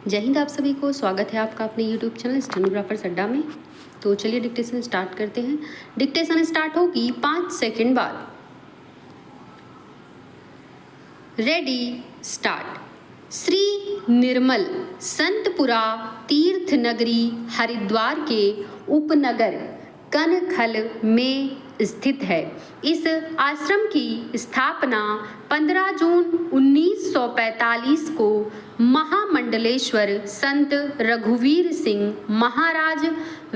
जय हिंद। आप सभी को स्वागत है आपका अपने यूट्यूब चैनल स्टेनोग्राफर्स अड्डा में। तो चलिए डिक्टेशन स्टार्ट करते हैं। डिक्टेशन स्टार्ट होगी 5 सेकंड बाद। Ready start. श्री निर्मल संतपुरा तीर्थ नगरी हरिद्वार के उपनगर कनखल में स्थित है। इस आश्रम की स्थापना 15 जून 1945 को महामंडलेश्वर संत रघुवीर सिंह महाराज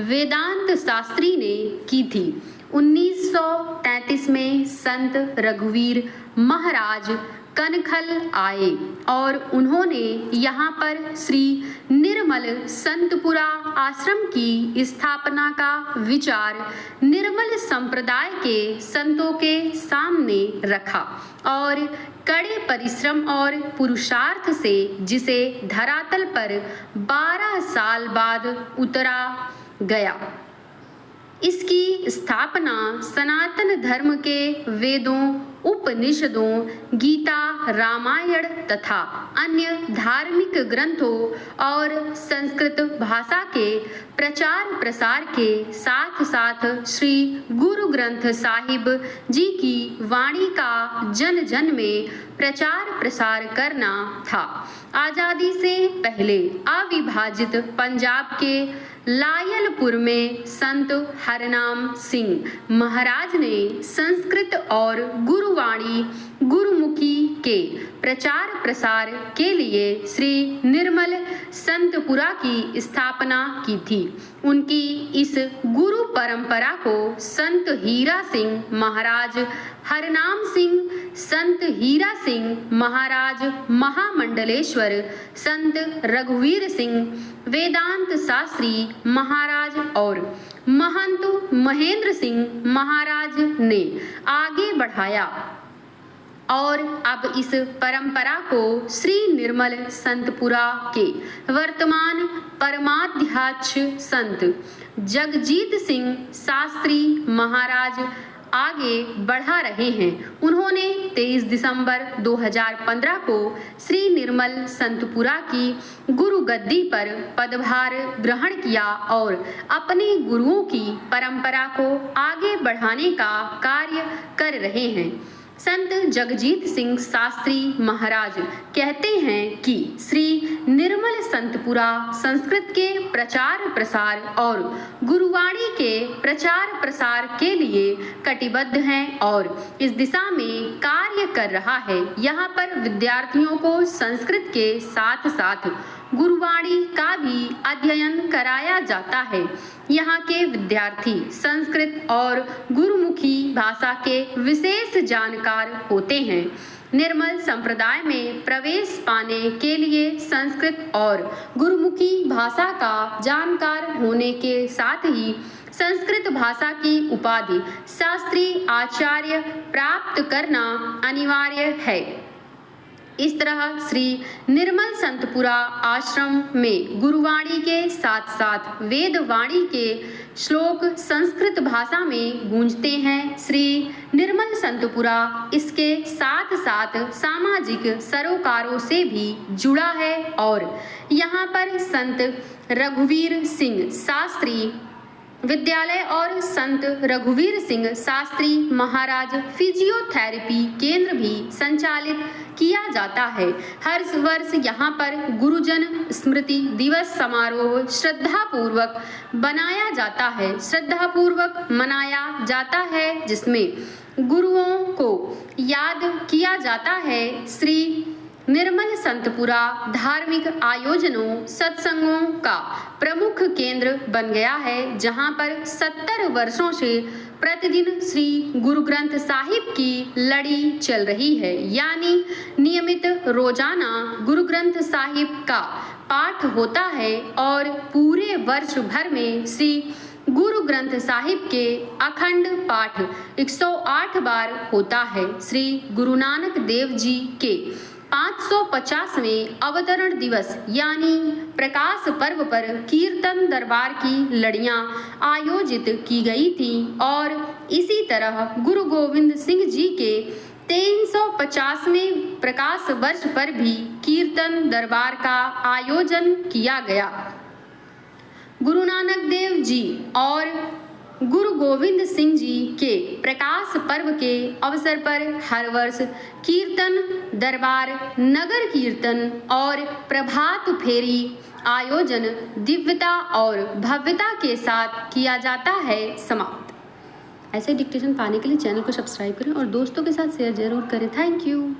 वेदांत शास्त्री ने की थी। 1933 में संत रघुवीर महाराज कनखल आए और उन्होंने यहाँ पर श्री निर्मल संतपुरा आश्रम की स्थापना का विचार निर्मल संप्रदाय के संतों के सामने रखा और कड़े परिश्रम और पुरुषार्थ से जिसे धरातल पर 12 साल बाद उतरा गया। इसकी स्थापना सनातन धर्म के वेदों, उपनिषदों, गीता, रामायण तथा अन्य धार्मिक ग्रंथों और संस्कृत भाषा के प्रचार प्रसार के साथ साथ श्री गुरु ग्रंथ साहिब जी की वाणी का जन जन में प्रचार प्रसार करना था। आजादी से पहले अविभाजित पंजाब के लायलपुर में संत हरनाम सिंह महाराज ने संस्कृत और गुरुवाणी गुरुमुखी के प्रचार प्रसार के लिए श्री निर्मल संतपुरा की स्थापना की थी। उनकी इस गुरु परंपरा को संत हीरा सिंह महाराज हरनाम सिंह, संत हीरा सिंह महाराज महामंडलेश्वर, संत रघुवीर सिंह वेदांत शास्त्री महाराज और महंत महेंद्र सिंह महाराज ने आगे बढ़ाया और अब इस परंपरा को श्री निर्मल संतपुरा के वर्तमान परमाध्यक्ष संत जगजीत सिंह शास्त्री महाराज आगे बढ़ा रहे हैं। उन्होंने 23 दिसंबर 2015 को श्री निर्मल संतपुरा की गुरु गद्दी पर पदभार ग्रहण किया और अपने गुरुओं की परंपरा को आगे बढ़ाने का कार्य कर रहे हैं। संत जगजीत सिंह शास्त्री महाराज कहते हैं कि श्री निर्मल संतपुरा संस्कृत के प्रचार प्रसार और गुरुवाणी के प्रचार प्रसार के लिए कटिबद्ध हैं और इस दिशा में कार्य कर रहा है। यहाँ पर विद्यार्थियों को संस्कृत के साथ साथ गुरुवाणी का भी अध्ययन कराया जाता है। यहाँ के विद्यार्थी संस्कृत और गुरुमुखी भाषा के विशेष जानकार होते हैं। निर्मल संप्रदाय में प्रवेश पाने के लिए संस्कृत और गुरुमुखी भाषा का जानकार होने के साथ ही संस्कृत भाषा की उपाधि शास्त्री आचार्य प्राप्त करना अनिवार्य है। इस तरह श्री निर्मल संतपुरा आश्रम में गुरुवाणी के साथ साथ वेदवाणी के श्लोक संस्कृत भाषा में गूंजते हैं। श्री निर्मल संतपुरा इसके साथ साथ सामाजिक सरोकारों से भी जुड़ा है और यहाँ पर संत रघुवीर सिंह शास्त्री विद्यालय और संत रघुवीर सिंह शास्त्री महाराज फिजियोथेरेपी केंद्र भी संचालित किया जाता है। हर वर्ष यहाँ पर गुरुजन स्मृति दिवस समारोह श्रद्धापूर्वक मनाया जाता है जिसमें गुरुओं को याद किया जाता है। श्री निर्मल संतपुरा धार्मिक आयोजनों सत्संगों का प्रमुख केंद्र बन गया है, जहां पर 70 वर्षों से प्रतिदिन श्री गुरु ग्रंथ साहिब की लड़ी चल रही है। यानी नियमित रोजाना गुरु ग्रंथ साहिब का पाठ होता है और पूरे वर्ष भर में श्री गुरु ग्रंथ साहिब के अखंड पाठ 108 बार होता है। श्री गुरु नानक देव जी के 550वें अवतरण दिवस यानी प्रकाश पर्व पर कीर्तन दरबार की लड़ियां आयोजित की गई थी और इसी तरह गुरु गोविंद सिंह जी के 350वें प्रकाश वर्ष पर भी कीर्तन दरबार का आयोजन किया गया। गुरु नानक देव जी और गुरु गोविंद सिंह जी के प्रकाश पर्व के अवसर पर हर वर्ष कीर्तन दरबार, नगर कीर्तन और प्रभात फेरी आयोजन दिव्यता और भव्यता के साथ किया जाता है समाप्त। ऐसे डिक्टेशन पाने के लिए चैनल को सब्सक्राइब करें और दोस्तों के साथ शेयर जरूर करें। Thank you.